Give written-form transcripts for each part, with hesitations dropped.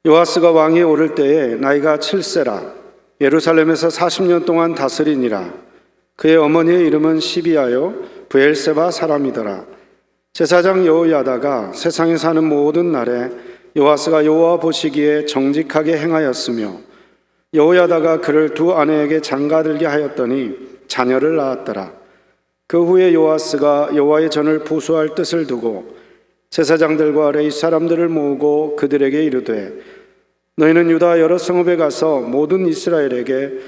요아스가 왕위에 오를 때에 나이가 7세라 예루살렘에서 40년 동안 다스리니라. 그의 어머니의 이름은 시비아요 브엘세바 사람이더라. 제사장 여호야다가 세상에 사는 모든 날에 요아스가 여호와 보시기에 정직하게 행하였으며 여호야다가 그를 두 아내에게 장가들게 하였더니 자녀를 낳았더라. 그 후에 요아스가 여호와의 전을 부수할 뜻을 두고 제사장들과 레위 사람들을 모으고 그들에게 이르되 너희는 유다 여러 성읍에 가서 모든 이스라엘에게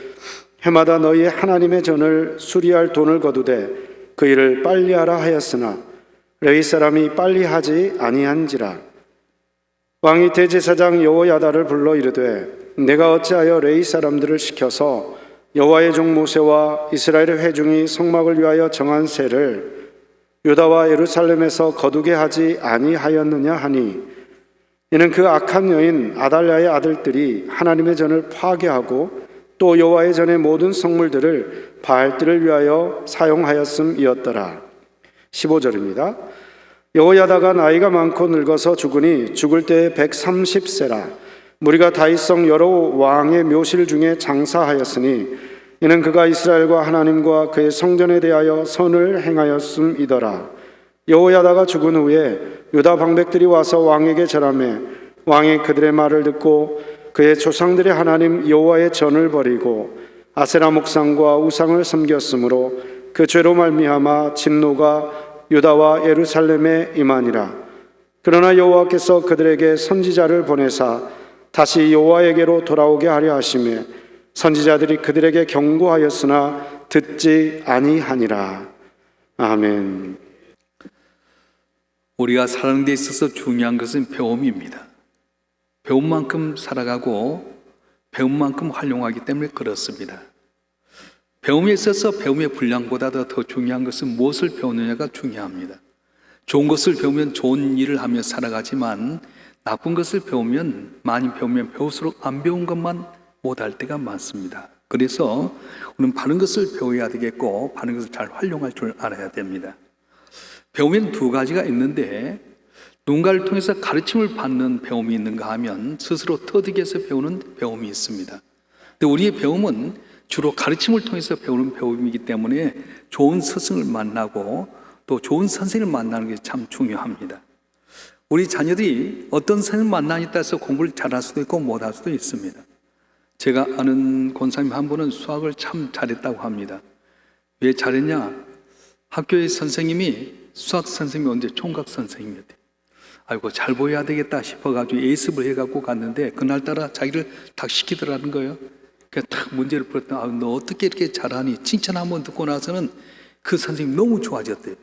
해마다 너희의 하나님의 전을 수리할 돈을 거두되 그 일을 빨리 하라 하였으나 레위 사람이 빨리 하지 아니한지라. 왕이 대제사장 여호야다를 불러 이르되 내가 어찌하여 레위 사람들을 시켜서 여호와의 종 모세와 이스라엘의 회중이 성막을 위하여 정한 세를 유다와 예루살렘에서 거두게 하지 아니하였느냐 하니 이는 그 악한 여인 아달랴의 아들들이 하나님의 전을 파괴하고 또 여호와의 전의 모든 성물들을 바알들을 위하여 사용하였음이었더라. 15절입니다. 여호야다가 나이가 많고 늙어서 죽으니 죽을 때에 130세라. 무리가 다윗성 여러 왕의 묘실 중에 장사하였으니 이는 그가 이스라엘과 하나님과 그의 성전에 대하여 선을 행하였음이더라. 여호야다가 죽은 후에 유다 방백들이 와서 왕에게 절하매 왕이 그들의 말을 듣고 그의 조상들의 하나님 여호와의 전을 버리고 아세라 목상과 우상을 섬겼으므로 그 죄로 말미암아 진노가 유다와 예루살렘에 임하니라. 그러나 여호와께서 그들에게 선지자를 보내사 다시 여호와에게로 돌아오게 하려 하시매 선지자들이 그들에게 경고하였으나 듣지 아니하니라. 아멘. 우리가 사는 데 있어서 중요한 것은 배움입니다. 배운 만큼 살아가고 배운 만큼 활용하기 때문에 그렇습니다. 배움에 있어서 배움의 분량보다도 더 중요한 것은 무엇을 배우느냐가 중요합니다. 좋은 것을 배우면 좋은 일을 하며 살아가지만 나쁜 것을 배우면 많이 배우면 배울수록 안 배운 것만 못할 때가 많습니다. 그래서 우리는 바른 것을 배워야 되겠고 바른 것을 잘 활용할 줄 알아야 됩니다. 배움에는 두 가지가 있는데 누군가를 통해서 가르침을 받는 배움이 있는가 하면 스스로 터득해서 배우는 배움이 있습니다. 근데 우리의 배움은 주로 가르침을 통해서 배우는 배움이기 때문에 좋은 스승을 만나고 또 좋은 선생님을 만나는 게 참 중요합니다. 우리 자녀들이 어떤 선생님을 만나냐에 따라서 공부를 잘할 수도 있고 못할 수도 있습니다. 제가 아는 권사님 한 분은 수학을 참 잘했다고 합니다. 왜 잘했냐? 학교의 선생님이 수학 선생님이 언제 총각 선생님이었대요. 아이고 잘 보여야 되겠다 싶어가지고 예습을 해갖고 갔는데 그날따라 자기를 탁 시키더라는 거예요. 그래서 탁 문제를 풀었더니 너 어떻게 이렇게 잘하니? 칭찬 한번 듣고 나서는 그 선생님 너무 좋아졌대요.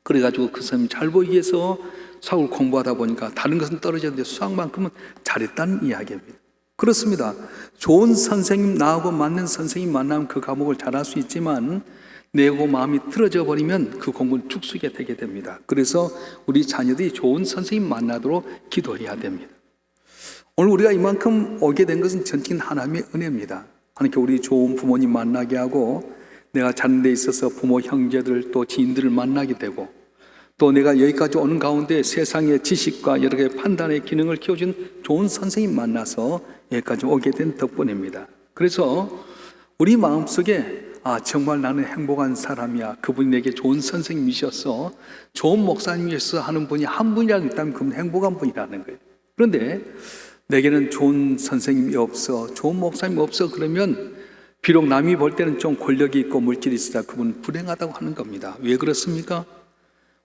그래가지고 그 선생님 잘 보이기 위해서 수학을 공부하다 보니까 다른 것은 떨어졌는데 수학만큼은 잘했다는 이야기입니다. 그렇습니다. 좋은 선생님, 나하고 맞는 선생님 만나면 그 과목을 잘할 수 있지만 내고 마음이 틀어져 버리면 그 공부는 죽쓰게 되게 됩니다. 그래서 우리 자녀들이 좋은 선생님 만나도록 기도해야 됩니다. 오늘 우리가 이만큼 오게 된 것은 전적인 하나님의 은혜입니다. 하나님께 우리 좋은 부모님 만나게 하고 내가 자는 데 있어서 부모, 형제들 또 지인들을 만나게 되고 또 내가 여기까지 오는 가운데 세상의 지식과 여러 개의 판단의 기능을 키워준 좋은 선생님 만나서 여기까지 오게 된 덕분입니다. 그래서 우리 마음속에 정말 나는 행복한 사람이야. 그분이 내게 좋은 선생님이셨어. 좋은 목사님이셨어 하는 분이 한 분이라도 있다면 그분 행복한 분이라는 거예요. 그런데 내게는 좋은 선생님이 없어. 좋은 목사님이 없어. 그러면 비록 남이 볼 때는 좀 권력이 있고 물질이 있으다. 그분은 불행하다고 하는 겁니다. 왜 그렇습니까?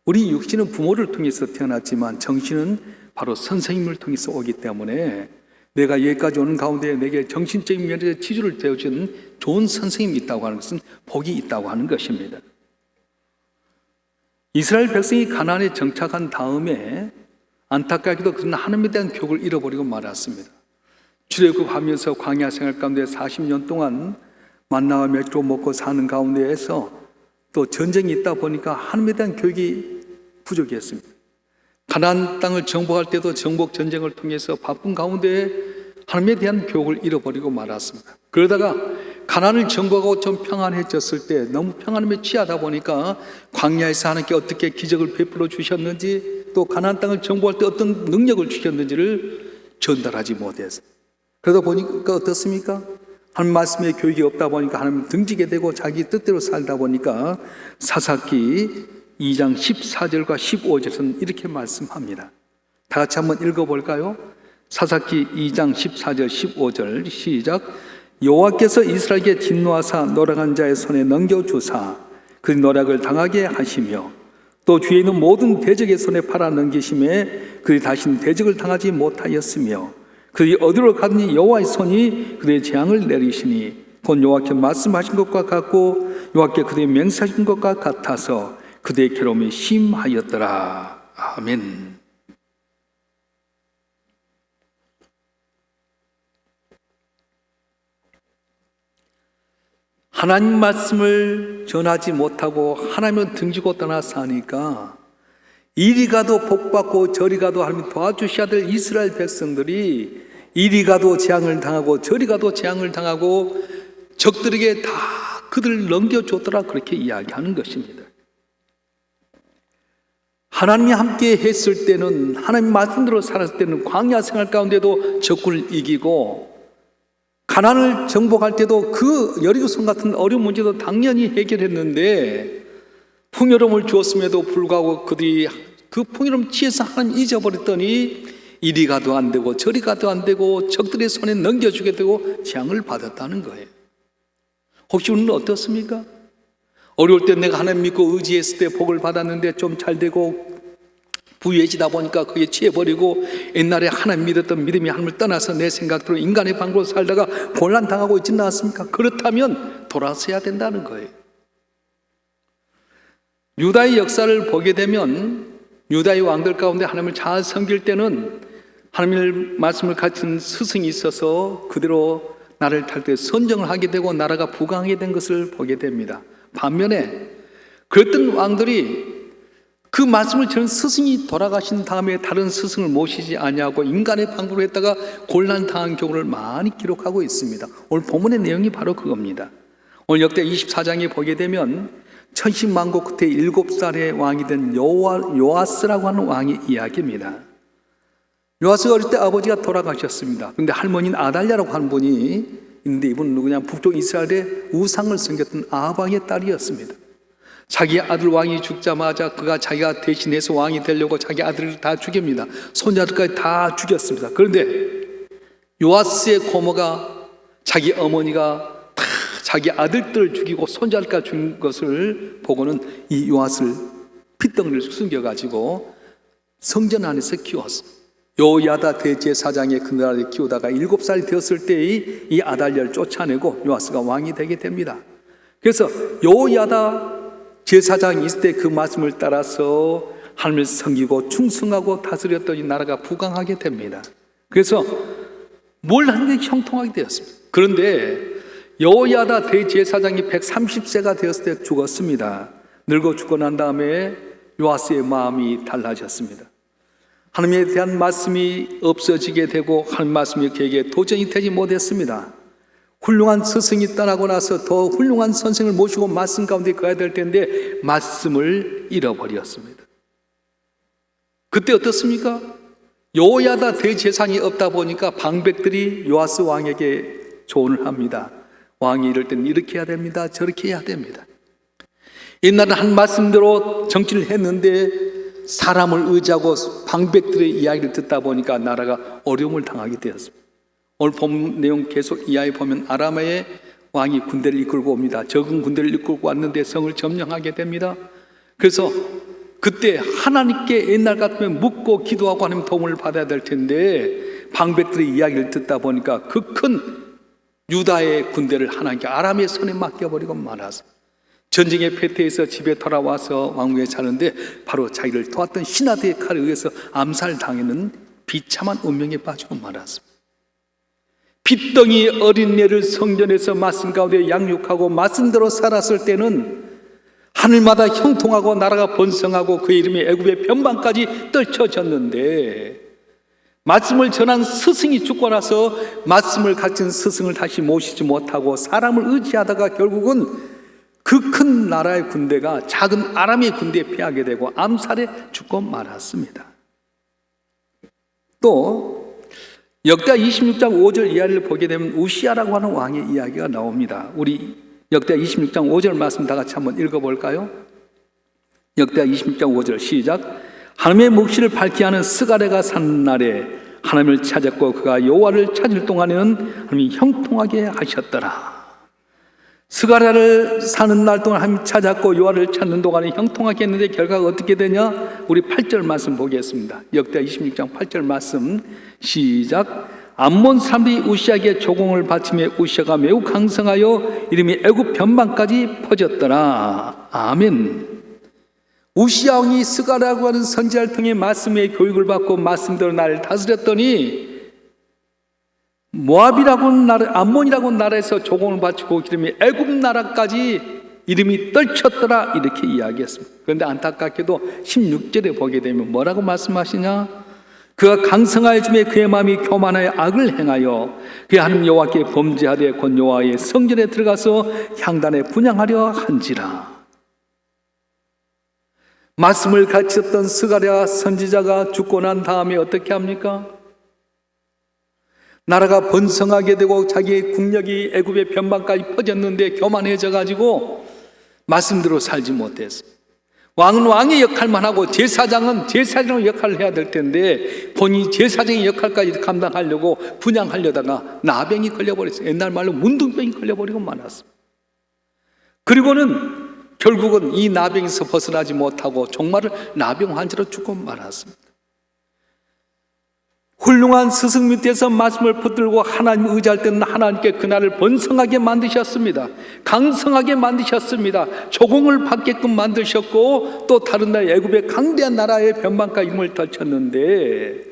우리 육신은 부모를 통해서 태어났지만 정신은 바로 선생님을 통해서 오기 때문에 내가 여기까지 오는 가운데 내게 정신적인 면에서 치유를 되어준 좋은 선생님이 있다고 하는 것은 복이 있다고 하는 것입니다. 이스라엘 백성이 가나안에 정착한 다음에 안타깝게도 그는 하나님에 대한 교육을 잃어버리고 말았습니다. 출애굽하면서 광야 생활 가운데 40년 동안 만나와 맥주 먹고 사는 가운데에서 또 전쟁이 있다 보니까 하나님에 대한 교육이 부족했습니다. 가나안 땅을 정복할 때도 정복 전쟁을 통해서 바쁜 가운데 하나님에 대한 교육을 잃어버리고 말았습니다. 그러다가 가나안을 정복하고 좀 평안해졌을 때 너무 평안함에 취하다 보니까 광야에서 하나님께 어떻게 기적을 베풀어 주셨는지 또 가나안 땅을 정복할 때 어떤 능력을 주셨는지를 전달하지 못해서. 그러다 보니까 어떻습니까? 하나님 말씀에 교육이 없다 보니까 하나님 등지게 되고 자기 뜻대로 살다 보니까 사사기 2장 14절과 15절에서는 이렇게 말씀합니다. 다 같이 한번 읽어볼까요? 사사기 2장 14절 15절 시작. 여호와께서 이스라엘에게 진노하사 노력한 자의 손에 넘겨주사 그 노력을 당하게 하시며 또 주위에 있는 모든 대적의 손에 팔아 넘기심에 그들이 다시는 대적을 당하지 못하였으며 그들이 어디로 가든지 여호와의 손이 그들의 재앙을 내리시니 곧 여호와께 말씀하신 것과 같고 여호와께 그들의 맹세하신 것과 같아서 그들의 괴로움이 심하였더라. 아멘. 하나님 말씀을 전하지 못하고 하나님을 등지고 떠나 사니까 이리 가도 복받고 저리 가도 하나님 도와주셔야 될 이스라엘 백성들이 이리 가도 재앙을 당하고 저리 가도 재앙을 당하고 적들에게 다 그들을 넘겨줬더라, 그렇게 이야기하는 것입니다. 하나님이 함께 했을 때는, 하나님 말씀대로 살았을 때는 광야 생활 가운데도 적군을 이기고 가나안을 정복할 때도 그 여리고성 같은 어려운 문제도 당연히 해결했는데 풍요로움을 주었음에도 불구하고 그들이 그 풍요로움 취해서 하나님 잊어버렸더니 이리 가도 안 되고 저리 가도 안 되고 적들의 손에 넘겨주게 되고 재앙을 받았다는 거예요. 혹시 우리는 어떻습니까? 어려울 때 내가 하나님 믿고 의지했을 때 복을 받았는데 좀 잘 되고 부유해지다 보니까 그게 취해버리고 옛날에 하나님 믿었던 믿음이 하나님을 떠나서 내 생각대로 인간의 방법으로 살다가 곤란당하고 있지는 않습니까? 그렇다면 돌아서야 된다는 거예요. 유다의 역사를 보게 되면 유다의 왕들 가운데 하나님을 잘 섬길 때는 하나님의 말씀을 가진 스승이 있어서 그대로 나라를 탈 때 선정을 하게 되고 나라가 부강하게 된 것을 보게 됩니다. 반면에 그랬던 왕들이 그 말씀을 전한 스승이 돌아가신 다음에 다른 스승을 모시지 아니하고 인간의 방법으로 했다가 곤란당한 경우를 많이 기록하고 있습니다. 오늘 본문의 내용이 바로 그겁니다. 오늘 역대 24장에 보게 되면 천신만고 끝에 7살의 왕이 된 요아스라고 하는 왕의 이야기입니다. 요아스가 어릴 때 아버지가 돌아가셨습니다. 그런데 할머니는 아달랴라고 하는 분이 있는데 이분은 누구냐? 북쪽 이스라엘의 우상을 섬겼던 아합왕의 딸이었습니다. 자기 아들 왕이 죽자마자 그가 자기가 대신해서 왕이 되려고 자기 아들을 다 죽입니다. 손자들까지 다 죽였습니다. 그런데 요아스의 고모가 자기 어머니가 다 자기 아들들을 죽이고 손자들까지 죽인 것을 보고는 이 요아스를 핏덩이를 숨겨가지고 성전 안에서 키웠어. 요야다 대제사장의 그날을 키우다가 7살이 되었을 때의 이 아달랴를 쫓아내고 요아스가 왕이 되게 됩니다. 그래서 요야다 제사장이 있을 때 그 말씀을 따라서 하나님을 섬기고 충성하고 다스렸던 이 나라가 부강하게 됩니다. 그래서 뭘 하는 게 형통하게 되었습니다. 그런데 여호야다 대제사장이 130세가 되었을 때 죽었습니다. 늙어 죽고 난 다음에 요아스의 마음이 달라졌습니다. 하나님에 대한 말씀이 없어지게 되고 하나님 말씀이 그에게 도전이 되지 못했습니다. 훌륭한 스승이 떠나고 나서 더 훌륭한 선생을 모시고 말씀 가운데 가야 될 텐데 말씀을 잃어버렸습니다. 그때 어떻습니까? 여호야다 대제사장이 없다 보니까 방백들이 요아스 왕에게 조언을 합니다. 왕이 이럴 때는 이렇게 해야 됩니다. 저렇게 해야 됩니다. 옛날에 한 말씀대로 정치를 했는데 사람을 의지하고 방백들의 이야기를 듣다 보니까 나라가 어려움을 당하게 되었습니다. 오늘 본 내용 계속 이하에 보면 아람의 왕이 군대를 이끌고 옵니다. 적은 군대를 이끌고 왔는데 성을 점령하게 됩니다. 그래서 그때 하나님께 옛날 같으면 묻고 기도하고 하나님 도움을 받아야 될 텐데 방백들의 이야기를 듣다 보니까 그 큰 유다의 군대를 하나님께 아람의 손에 맡겨버리고 말았습니다. 전쟁의 패퇴에서 집에 돌아와서 왕궁에 자는데 바로 자기를 도왔던 신하들의 칼에 의해서 암살당하는 비참한 운명에 빠지고 말았습니다. 핏덩이 어린애를 성전에서 말씀 가운데 양육하고 말씀대로 살았을 때는 하늘마다 형통하고 나라가 번성하고 그의 이름이 애굽의 변방까지 떨쳐졌는데 말씀을 전한 스승이 죽고 나서 말씀을 가진 스승을 다시 모시지 못하고 사람을 의지하다가 결국은 그 큰 나라의 군대가 작은 아람의 군대에 패하게 되고 암살에 죽고 말았습니다. 또 역대하 26장 5절 이하를 보게 되면 우시야라고 하는 왕의 이야기가 나옵니다. 우리 역대하 26장 5절 말씀 다 같이 한번 읽어볼까요? 역대하 26장 5절 시작. 하나님의 묵시를 밝게 하는 스가랴가 사는 날에 하나님을 찾았고 그가 여호와를 찾을 동안에는 하나님이 형통하게 하셨더라. 스가랴를 사는 날 동안 하나님 찾았고 여호와를 찾는 동안에 형통하게 했는데 결과가 어떻게 되냐? 우리 8절 말씀 보겠습니다. 역대하 26장 8절 말씀 시작. 암몬 사람들이 우시야에게 조공을 바치며 우시야가 매우 강성하여 이름이 애굽 변방까지 퍼졌더라. 아멘. 우시야 왕이 스가랴라고 하는 선지자를 통해 말씀의 교육을 받고 말씀대로 나라를 다스렸더니 모압이라고 나라, 암몬이라고 나라에서 조공을 바치고 이름이 애굽 나라까지 이름이 떨쳤더라 이렇게 이야기했습니다. 그런데 안타깝게도 16절에 보게 되면 뭐라고 말씀하시냐? 그가 강성하여 줌에 그의 마음이 교만하여 악을 행하여 그의 하나님 여호와께 범죄하되 곧 여호와의 성전에 들어가서 향단에 분향하려 한지라. 말씀을 가르쳤던 스가랴 선지자가 죽고 난 다음에 어떻게 합니까? 나라가 번성하게 되고 자기의 국력이 애굽의 변방까지 퍼졌는데 교만해져 가지고 말씀대로 살지 못했어. 왕은 왕의 역할만 하고 제사장은 제사장의 역할을 해야 될 텐데 본인이 제사장의 역할까지 감당하려고 분양하려다가 나병이 걸려버렸어요. 옛날 말로 문둥병이 걸려버리고 말았습니다. 그리고는 결국은 이 나병에서 벗어나지 못하고 종말을 나병 환자로 죽고 말았습니다. 훌륭한 스승 밑에서 말씀을 붙들고 하나님 의지할 때는 하나님께 그날을 번성하게 만드셨습니다. 강성하게 만드셨습니다. 조공을 받게끔 만드셨고 또 다른 나라 애굽의 강대한 나라의 변방까지 힘을 떨쳤는데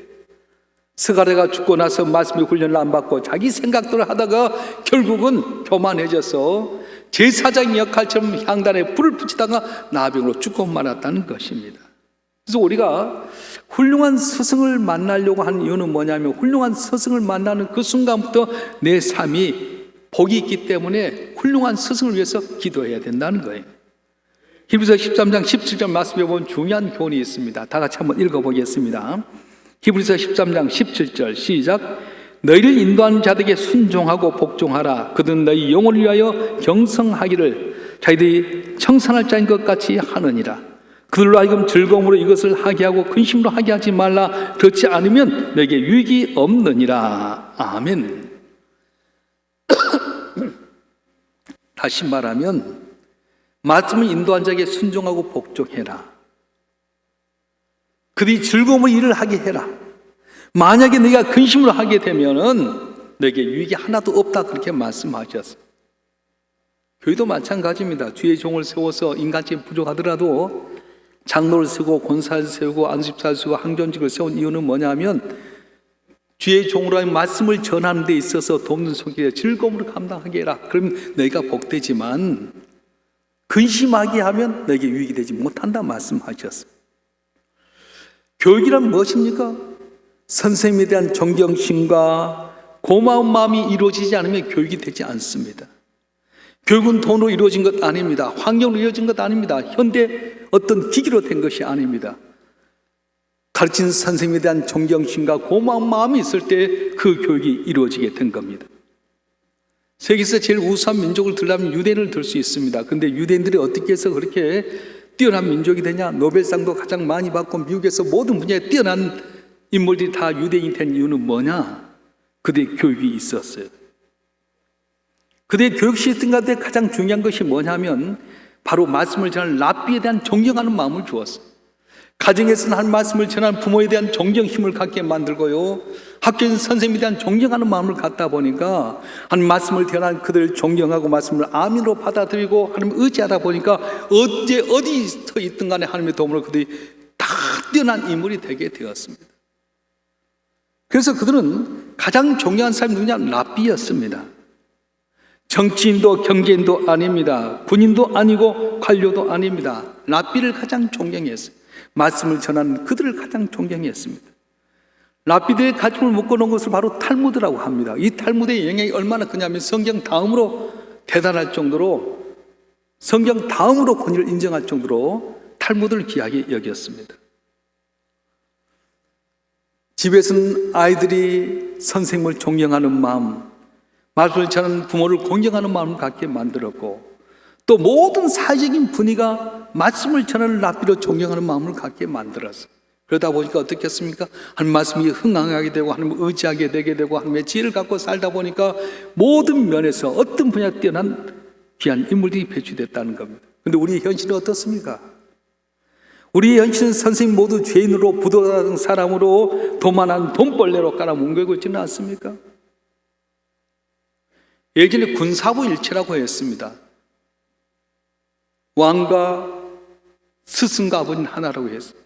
스가랴가 죽고 나서 말씀의 훈련을 안 받고 자기 생각대로 하다가 결국은 교만해져서 제사장의 역할처럼 향단에 불을 붙이다가 나병으로 죽고 말았다는 것입니다. 그래서 우리가 훌륭한 스승을 만나려고 하는 이유는 뭐냐면 훌륭한 스승을 만나는 그 순간부터 내 삶이 복이 있기 때문에 훌륭한 스승을 위해서 기도해야 된다는 거예요. 히브리서 13장 17절 말씀에 보면 중요한 교훈이 있습니다. 다 같이 한번 읽어보겠습니다. 히브리서 13장 17절 시작. 너희를 인도하는 자들에게 순종하고 복종하라. 그들은 너희 영혼을 위하여 경성하기를 자기들이 청산할 자인 것 같이 하느니라. 그들로 하여금 즐거움으로 이것을 하게 하고 근심으로 하게 하지 말라. 그렇지 않으면 너에게 유익이 없느니라. 아멘. 다시 말하면 말씀을 인도한 자에게 순종하고 복종해라. 그들이 즐거움으로 일을 하게 해라. 만약에 네가 근심으로 하게 되면은 너에게 유익이 하나도 없다 그렇게 말씀하셨어요. 교회도 마찬가지입니다. 주의 종을 세워서 인간적인 부족하더라도 장로를 세우고 권사를 세우고 안수집사를 세우고 항존직을 세운 이유는 뭐냐면 주의 종으로 하는 말씀을 전하는 데 있어서 돕는 속에 즐거움으로 감당하게 해라. 그럼 너희가 복되지만 근심하게 하면 너에게 유익이 되지 못한다 말씀하셨어요. 교육이란 무엇입니까? 선생님에 대한 존경심과 고마운 마음이 이루어지지 않으면 교육이 되지 않습니다. 교육은 돈으로 이루어진 것 아닙니다. 환경으로 이루어진 것 아닙니다. 현대 어떤 기기로 된 것이 아닙니다. 가르치는 선생님에 대한 존경심과 고마운 마음이 있을 때 그 교육이 이루어지게 된 겁니다. 세계에서 제일 우수한 민족을 들려면 유대인을 들 수 있습니다. 그런데 유대인들이 어떻게 해서 그렇게 뛰어난 민족이 되냐? 노벨상도 가장 많이 받고 미국에서 모든 분야에 뛰어난 인물들이 다 유대인이 된 이유는 뭐냐? 그들의 교육이 있었어요. 그들의 교육 시스템 가운데 가장 중요한 것이 뭐냐면 바로 말씀을 전하는 랍비에 대한 존경하는 마음을 주었어요. 가정에서는 한 말씀을 전하는 부모에 대한 존경심을 갖게 만들고요, 학교에서 선생님에 대한 존경하는 마음을 갖다 보니까 한 말씀을 전하는 그들을 존경하고 말씀을 아멘으로 받아들이고 하나님을 의지하다 보니까 언제 어디서 있든 간에 하나님의 도움으로 그들이 다 뛰어난 인물이 되게 되었습니다. 그래서 그들은 가장 존경한 사람이 누구냐? 랍비였습니다. 정치인도 경제인도 아닙니다. 군인도 아니고 관료도 아닙니다. 랍비를 가장 존경했어요. 말씀을 전하는 그들을 가장 존경했습니다. 랍비들의 가슴을 묶어놓은 것을 바로 탈무드라고 합니다. 이 탈무드의 영향이 얼마나 크냐면 성경 다음으로 대단할 정도로, 성경 다음으로 권위를 인정할 정도로 탈무드를 귀하게 여겼습니다. 집에서는 아이들이 선생님을 존경하는 마음, 말씀을 전하는 부모를 공경하는 마음을 갖게 만들었고, 또 모든 사회적인 분위기가 말씀을 전하는 랍비로 존경하는 마음을 갖게 만들었어요. 그러다 보니까 어떻겠습니까? 하나님 말씀이 흥황하게 되고 하나님을 의지하게 되게 되고 하나님의 지혜를 갖고 살다 보니까 모든 면에서 어떤 분야 뛰어난 귀한 인물들이 배출됐다는 겁니다. 그런데 우리의 현실은 어떻습니까? 우리의 현실은 선생님 모두 죄인으로 부도덕한 사람으로 도만한 돈벌레로 깔아뭉개고 있지는 않습니까? 예전에 군사부 일체라고 했습니다. 왕과 스승과 아버지는 하나라고 했어요.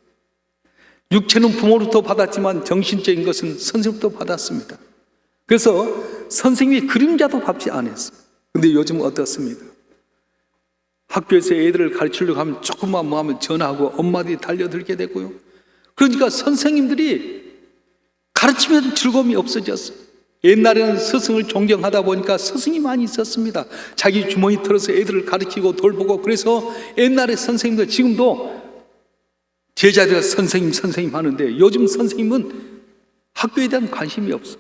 육체는 부모로부터 받았지만 정신적인 것은 선생님부터 받았습니다. 그래서 선생님이 그림자도 밟지 않았어요. 근데 요즘 어떻습니까? 학교에서 애들을 가르치려고 하면 조금만 뭐 하면 전화하고 엄마들이 달려들게 되고요. 그러니까 선생님들이 가르치면 즐거움이 없어졌어요. 옛날에는 스승을 존경하다 보니까 스승이 많이 있었습니다. 자기 주머니 털어서 애들을 가르치고 돌보고, 그래서 옛날에 선생님들, 지금도 제자들 선생님 하는데 요즘 선생님은 학교에 대한 관심이 없어.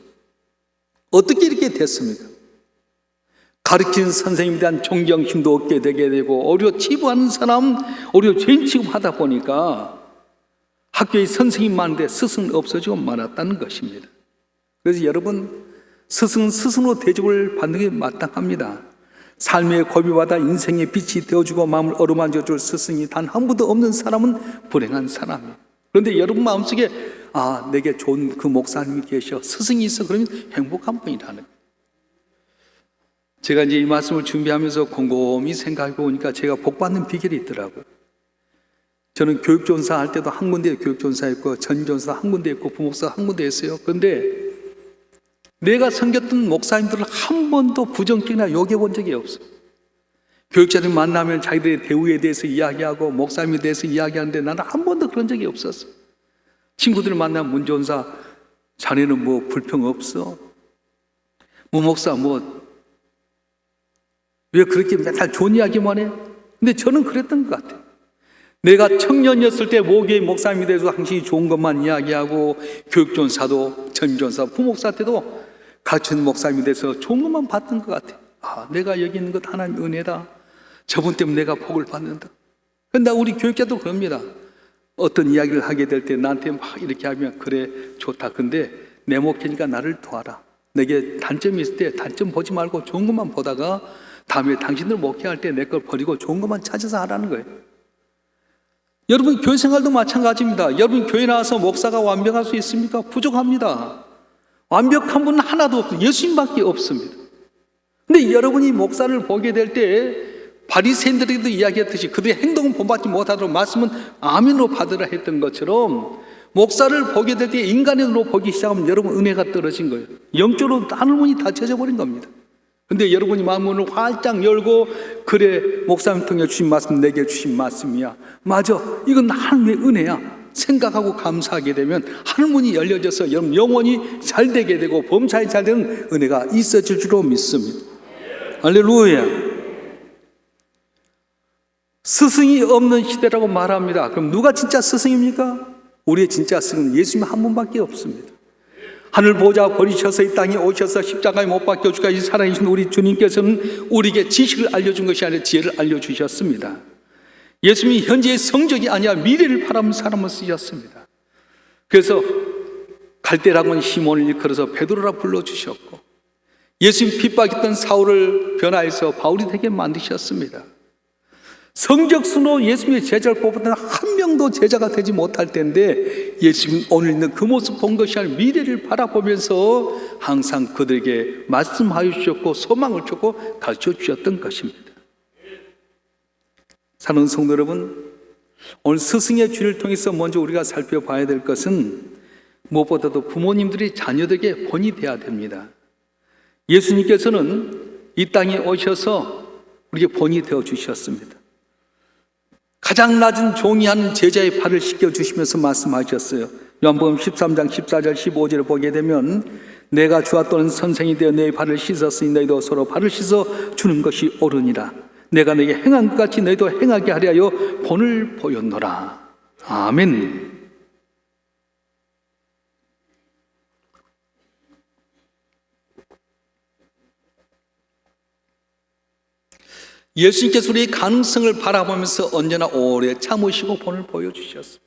어떻게 이렇게 됐습니까? 가르치는 선생님에 대한 존경심도 없게 되게 되고, 오히려 치부하는 사람, 오히려 죄인 취급하다 보니까 학교의 선생님 많은데 스승은 없어지고 말았다는 것입니다. 그래서 여러분, 스승은 스승으로 대접을 받는 게 마땅합니다. 삶의 고비마다 인생의 빛이 되어주고 마음을 어루만져줄 스승이 단 한 분도 없는 사람은 불행한 사람이에요. 그런데 여러분 마음속에 내게 좋은 그 목사님이 계셔, 스승이 있어, 그러면 행복한 분이라는 거예요. 제가 이제 이 말씀을 준비하면서 곰곰이 생각해 보니까 제가 복받는 비결이 있더라고요. 저는 교육전사 할 때도 한 군데 교육전사했고, 전전사 한 군데 했고, 부목사 한 군데 했어요. 그런데 내가 섬겼던 목사님들을 한 번도 부정적이나 욕해본 적이 없어요. 교육자들 만나면 자기들의 대우에 대해서 이야기하고 목사님에 대해서 이야기하는데 나는 한 번도 그런 적이 없었어. 친구들 만나면 문전사, 자네는 뭐 불평 없어? 목사 왜 그렇게 맨날 좋은 이야기만 해? 근데 저는 그랬던 것 같아요. 내가 청년이었을 때 모교의 목사님에 대해서 항상 좋은 것만 이야기하고, 교육전사도 전전사, 부목사 때도 가르치는 목사님에 대해서 좋은 것만 봤던 것 같아요. 내가 여기 있는 것 하나님의 은혜다. 저분 때문에 내가 복을 받는다. 그런데 우리 교육자도 그럽니다. 어떤 이야기를 하게 될 때 나한테 막 이렇게 하면 그래 좋다. 근데 내 목회니까 나를 도와라. 내게 단점이 있을 때 단점 보지 말고 좋은 것만 보다가 다음에 당신들 목회할 때 내 걸 버리고 좋은 것만 찾아서 하라는 거예요. 여러분 교회 생활도 마찬가지입니다. 여러분 교회 나와서 목사가 완벽할 수 있습니까? 부족합니다. 완벽한 분은 하나도 없어요. 예수님밖에 없습니다. 근데 여러분이 목사를 보게 될 때 바리새인들에게도 이야기했듯이 그들의 행동은 본받지 못하도록 말씀은 아멘으로 받으라 했던 것처럼, 목사를 보게 될 때 인간의 눈으로 보기 시작하면 여러분 은혜가 떨어진 거예요. 영적으로 하늘문이 닫혀져 버린 겁니다. 근데 여러분이 마음문을 활짝 열고, 그래 목사님 통해 주신 말씀 내게 주신 말씀이야, 맞아, 이건 하나님의 은혜야 생각하고 감사하게 되면 하늘문이 열려져서 여러분 영혼이 잘 되게 되고 범사에 잘 되는 은혜가 있어질 줄로 믿습니다. 할렐루야. 스승이 없는 시대라고 말합니다. 그럼 누가 진짜 스승입니까? 우리의 진짜 스승은 예수님 한 분밖에 없습니다. 하늘 보좌 버리셔서 이 땅에 오셔서 십자가에 못 박혀 주까지 살아계신 우리 주님께서는 우리에게 지식을 알려준 것이 아니라 지혜를 알려주셨습니다. 예수님이 현재의 성적이 아니라 미래를 바라는 사람을 쓰셨습니다. 그래서 갈대라곤 시몬을 일컬어서 베드로라 불러주셨고, 예수님 핍박했던 사울을 변화해서 바울이 되게 만드셨습니다. 성적순으로 예수님의 제자를 뽑았던 한 명도 제자가 되지 못할 텐데, 예수님 오늘 있는 그 모습 본 것이 아니라 미래를 바라보면서 항상 그들에게 말씀하여 주셨고 소망을 주고 가르쳐 주셨던 것입니다. 사랑하는 성도 여러분, 오늘 스승의 주를 통해서 먼저 우리가 살펴봐야 될 것은 무엇보다도 부모님들이 자녀들에게 본이 되어야 됩니다. 예수님께서는 이 땅에 오셔서 우리에게 본이 되어 주셨습니다. 가장 낮은 종이 하는 제자의 발을 씻겨주시면서 말씀하셨어요. 요한복음 13장 14절 15절을 보게 되면, 내가 주와 또는 선생이 되어 너의 발을 씻었으니 너희도 서로 발을 씻어 주는 것이 옳으니라. 내가 너에게 행한 것 같이 너희도 행하게 하려 본을 보였노라. 아멘. 예수님께서 우리의 가능성을 바라보면서 언제나 오래 참으시고 본을 보여주셨어요.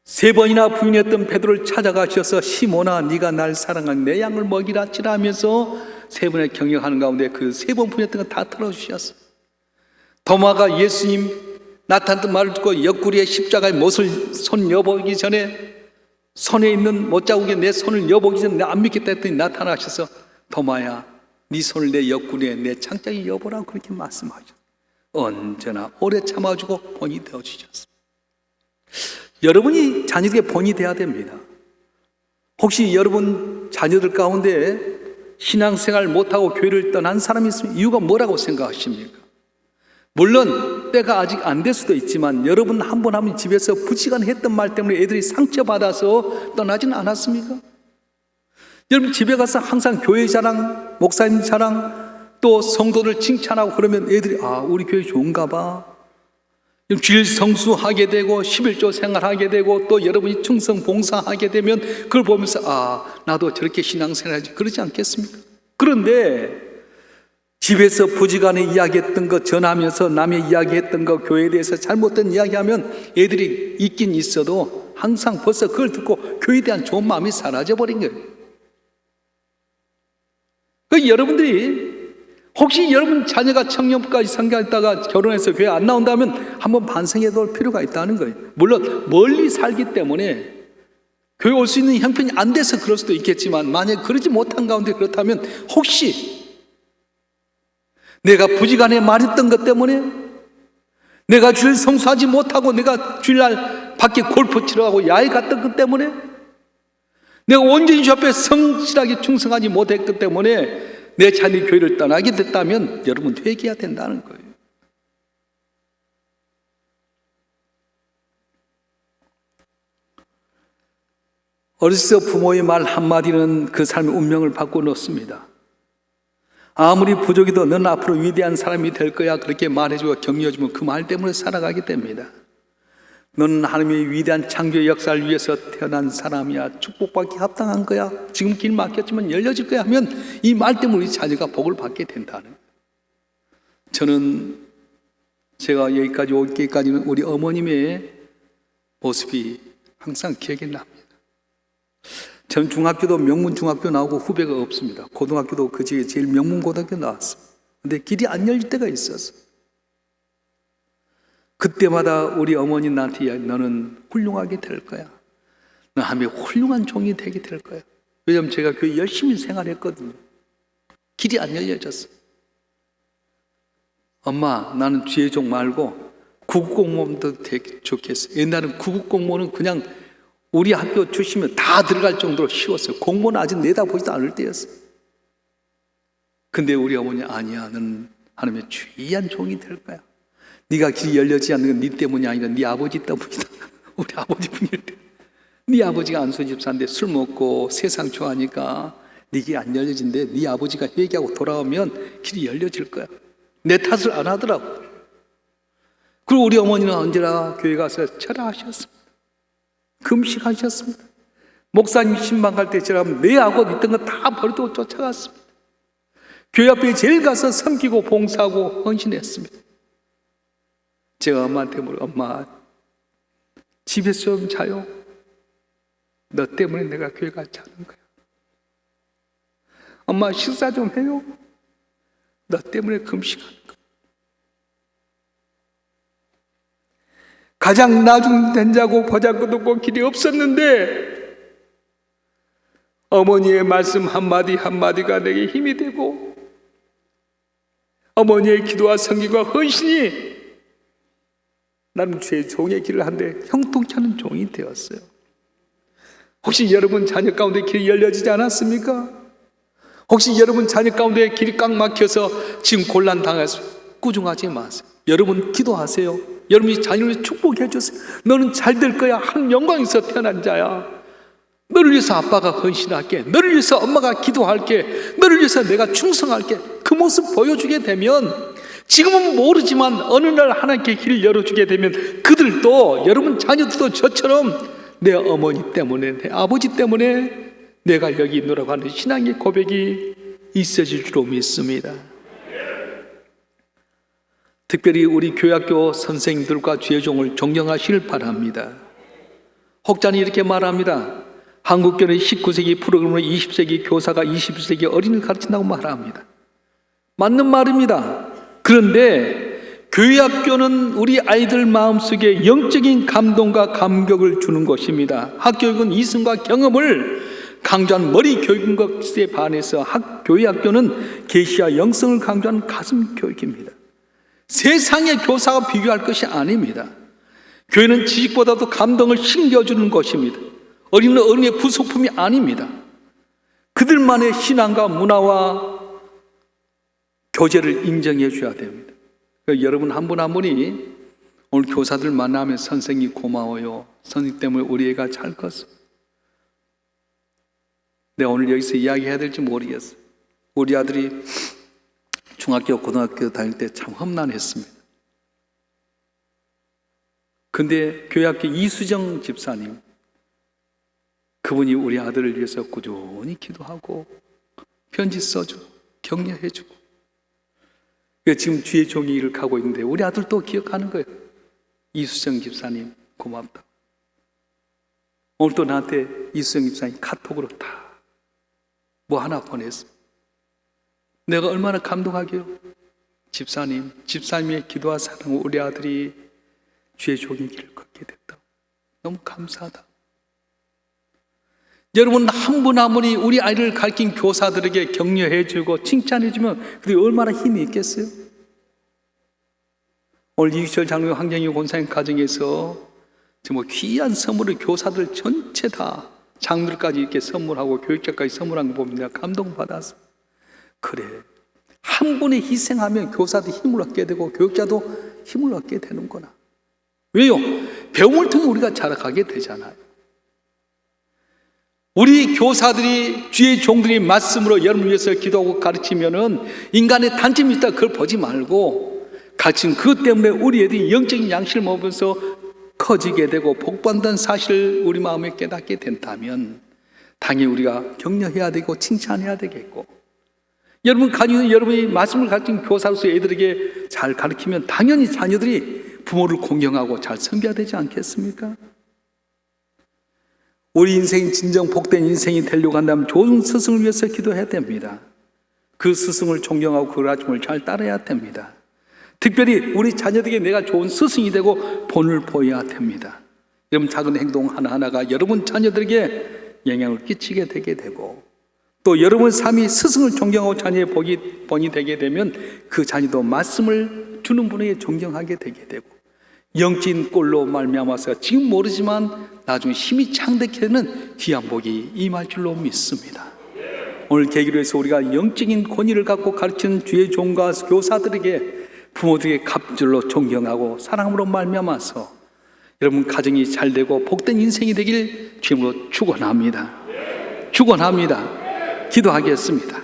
3번이나 부인했던 베드로를 찾아가셔서 시몬아 네가 날 사랑하는 내 양을 먹이라 찌라면서 3번의 경영하는 가운데 그 3번 부인했던 거 다 털어주셨어요. 도마가 예수님 나타났던 말을 듣고 옆구리에 십자가의 못을 손 여보기 전에 손에 있는 못자국에 내 손을 여보기 전에 안 믿겠다 했더니 나타나셔서 도마야 네 손을 내 옆구리에 내 창자에 여보라고 그렇게 말씀하셨어요. 언제나 오래 참아주고 본이 되어주셨어요. 여러분이 자녀에게 본이 돼야 됩니다. 혹시 여러분 자녀들 가운데 신앙생활 못하고 교회를 떠난 사람이 있으면 이유가 뭐라고 생각하십니까? 물론 때가 아직 안 될 수도 있지만 여러분 한 번 하면 집에서 부지런했던 말 때문에 애들이 상처받아서 떠나지는 않았습니까? 여러분 집에 가서 항상 교회 자랑, 목사님 자랑, 또 성도들 칭찬하고 그러면 애들이 우리 교회 좋은가 봐. 주일 성수하게 되고 11조 생활하게 되고 또 여러분이 충성 봉사하게 되면 그걸 보면서 나도 저렇게 신앙생활하지 그러지 않겠습니까? 그런데 집에서 부지간에 이야기했던 거 전하면서 남의 이야기했던 거 교회에 대해서 잘못된 이야기하면 애들이 있긴 있어도 항상 벌써 그걸 듣고 교회에 대한 좋은 마음이 사라져버린 거예요. 여러분들이 혹시 여러분 자녀가 청년부까지 상가했다가 결혼해서 교회 안 나온다면 한번 반성해 볼 필요가 있다는 거예요. 물론 멀리 살기 때문에 교회 올 수 있는 형편이 안 돼서 그럴 수도 있겠지만 만약에 그러지 못한 가운데 그렇다면 혹시 내가 부지간에 말했던 것 때문에 내가 주일 성수하지 못하고 내가 주일날 밖에 골프 치러 가고 야외 갔던 것 때문에 내가 온전히 주 앞에 성실하게 충성하지 못했기 때문에 내 자녀 교회를 떠나게 됐다면 여러분 회개해야 된다는 거예요. 어렸을 때 부모의 말 한마디는 그 삶의 운명을 바꿔놓습니다. 아무리 부족해도 너는 앞으로 위대한 사람이 될 거야 그렇게 말해주고 격려해주면 그 말 때문에 살아가게 됩니다. 너는 하나님의 위대한 창조의 역사를 위해서 태어난 사람이야. 축복받기 합당한 거야. 지금 길 막혔지만 열려질 거야 하면 이 말 때문에 우리 자녀가 복을 받게 된다는 거예요. 저는 제가 여기까지 오기까지는 우리 어머님의 모습이 항상 기억에 납니다. 전 중학교도 명문중학교 나오고 후배가 없습니다. 고등학교도 그 지역에 제일 명문고등학교 나왔어요. 근데 길이 안 열릴 때가 있었어요. 그때마다 우리 어머니 나한테 너는 훌륭하게 될 거야. 너 하나님의 훌륭한 종이 되게 될 거야. 왜냐하면 제가 교회 열심히 생활했거든요. 길이 안 열려졌어요. 엄마 나는 주의종 말고 구급공무원도 되게 좋겠어요. 옛날엔 구급공무원은 그냥 우리 학교 주시면 다 들어갈 정도로 쉬웠어요. 공무원은 아직 내다보지도 않을 때였어요. 근데 우리 어머니 아니야. 너는 하나님의 귀한 종이 될 거야. 네가 길이 열려지지 않는 건 네 때문이 아니라 네 아버지 때문이다. 우리 아버지 분일 때 네 아버지가 안수 집사인데 술 먹고 세상 좋아하니까 네 길이 안 열려진대. 네 아버지가 회개하고 돌아오면 길이 열려질 거야. 내 탓을 안 하더라고. 그리고 우리 어머니는 언제나 교회 가서 철야하셨습니다. 금식하셨습니다. 목사님 신방 갈 때처럼 내 하고 있던 거 다 버리고 쫓아갔습니다. 교회 앞에 제일 가서 섬기고 봉사하고 헌신했습니다. 제가 엄마한테 물어, 엄마 집에서 좀 자요. 너 때문에 내가 교회 가지 않은 거야. 엄마 식사 좀 해요. 너 때문에 금식하는 거야. 가장 나중된 자고 보잘것 없고 길이 없었는데 어머니의 말씀 한마디 한마디가 내게 힘이 되고 어머니의 기도와 성기와 헌신이 나는 주의 종의 길을 한데 형통치 않은 종이 되었어요. 혹시 여러분 자녀 가운데 길이 열려지지 않았습니까? 혹시 여러분 자녀 가운데 길이 꽉 막혀서 지금 곤란당해서 꾸중하지 마세요. 여러분 기도하세요. 여러분이 자녀를 축복해 주세요. 너는 잘 될 거야. 하나님 영광이 있어 태어난 자야. 너를 위해서 아빠가 헌신할게. 너를 위해서 엄마가 기도할게. 너를 위해서 내가 충성할게. 그 모습 보여주게 되면 지금은 모르지만 어느 날 하나님께 길을 열어주게 되면 그들도 여러분 자녀들도 저처럼 내 어머니 때문에 내 아버지 때문에 내가 여기 있노라고 하는 신앙의 고백이 있어질 줄로 믿습니다. 특별히 우리 교회학교 선생님들과 주의 종을 존경하시길 바랍니다. 혹자는 이렇게 말합니다. 한국교회는 19세기 프로그램으로 20세기 교사가 21세기 어린이를 가르친다고 말합니다. 맞는 말입니다. 그런데 교회학교는 우리 아이들 마음속에 영적인 감동과 감격을 주는 것입니다. 학교육은 이승과 경험을 강조한 머리 교육인 것에 반해서 교회학교는 계시와 영성을 강조한 가슴 교육입니다. 세상의 교사와 비교할 것이 아닙니다. 교회는 지식보다도 감동을 심겨주는 것입니다. 어린이는 어른의 부속품이 아닙니다. 그들만의 신앙과 문화와 교제를 인정해 줘야 됩니다. 그러니까 여러분 한 분 한 분이 오늘 교사들 만나면 선생님 고마워요. 선생님 때문에 우리 애가 잘 컸어. 내가 오늘 여기서 이야기해야 될지 모르겠어요. 우리 아들이 중학교, 고등학교 다닐 때 참 험난했습니다. 근데 교회학교 이수정 집사님, 그분이 우리 아들을 위해서 꾸준히 기도하고 편지 써주고 격려해주고, 지금 주의 종이 일을 가고 있는데 우리 아들도 기억하는 거예요. 이수정 집사님 고맙다. 오늘 또 나한테 이수정 집사님 카톡으로 다 뭐 하나 보냈어. 내가 얼마나 감동하게요. 집사님의 기도와 사랑으로 우리 아들이 주의 종의 길을 걷게 됐다. 너무 감사하다. 여러분 한 분 한 분이 우리 아이를 가르친 교사들에게 격려해주고 칭찬해주면 그들이 얼마나 힘이 있겠어요? 오늘 이규철 장로님, 황정희 권사님 가정에서 정말 귀한 선물을 교사들 전체 다 장들까지 이렇게 선물하고 교육자까지 선물한 거 보면 내가 감동받았어. 그래, 한 분이 희생하면 교사도 힘을 얻게 되고 교육자도 힘을 얻게 되는구나. 왜요? 배움을 통해 우리가 자라가게 되잖아요. 우리 교사들이 주의 종들이 말씀으로 여러분 위해서 기도하고 가르치면은 인간의 단점이 있다 그걸 보지 말고 가르친 그것 때문에 우리 애들이 영적인 양식을 먹으면서 커지게 되고 복받는 사실을 우리 마음에 깨닫게 된다면 당연히 우리가 격려해야 되고 칭찬해야 되겠고, 여러분 가지고 여러분이 말씀을 가르친 교사로서 애들에게 잘 가르치면 당연히 자녀들이 부모를 공경하고 잘 섬겨야 되지 않겠습니까? 우리 인생이 진정 복된 인생이 되려고 한다면 좋은 스승을 위해서 기도해야 됩니다. 그 스승을 존경하고 그 가르침을 잘 따라야 됩니다. 특별히 우리 자녀들에게 내가 좋은 스승이 되고 본을 보여야 됩니다. 여러분 작은 행동 하나하나가 여러분 자녀들에게 영향을 끼치게 되게 되고, 또 여러분 삶이 스승을 존경하고 자녀의 본이 되게 되면 그 자녀도 말씀을 주는 분에게 존경하게 되게 되고, 영적인 꼴로 말미암아서 지금 모르지만 나중에 힘이 창대케는 귀한 복이 임할 줄로 믿습니다. 오늘 계기로 해서 우리가 영적인 권위를 갖고 가르치는 주의 종과 교사들에게, 부모들에게 갑절로 존경하고 사랑으로 말미암아서 여러분 가정이 잘 되고 복된 인생이 되길 주님으로 축원합니다. 기도하겠습니다.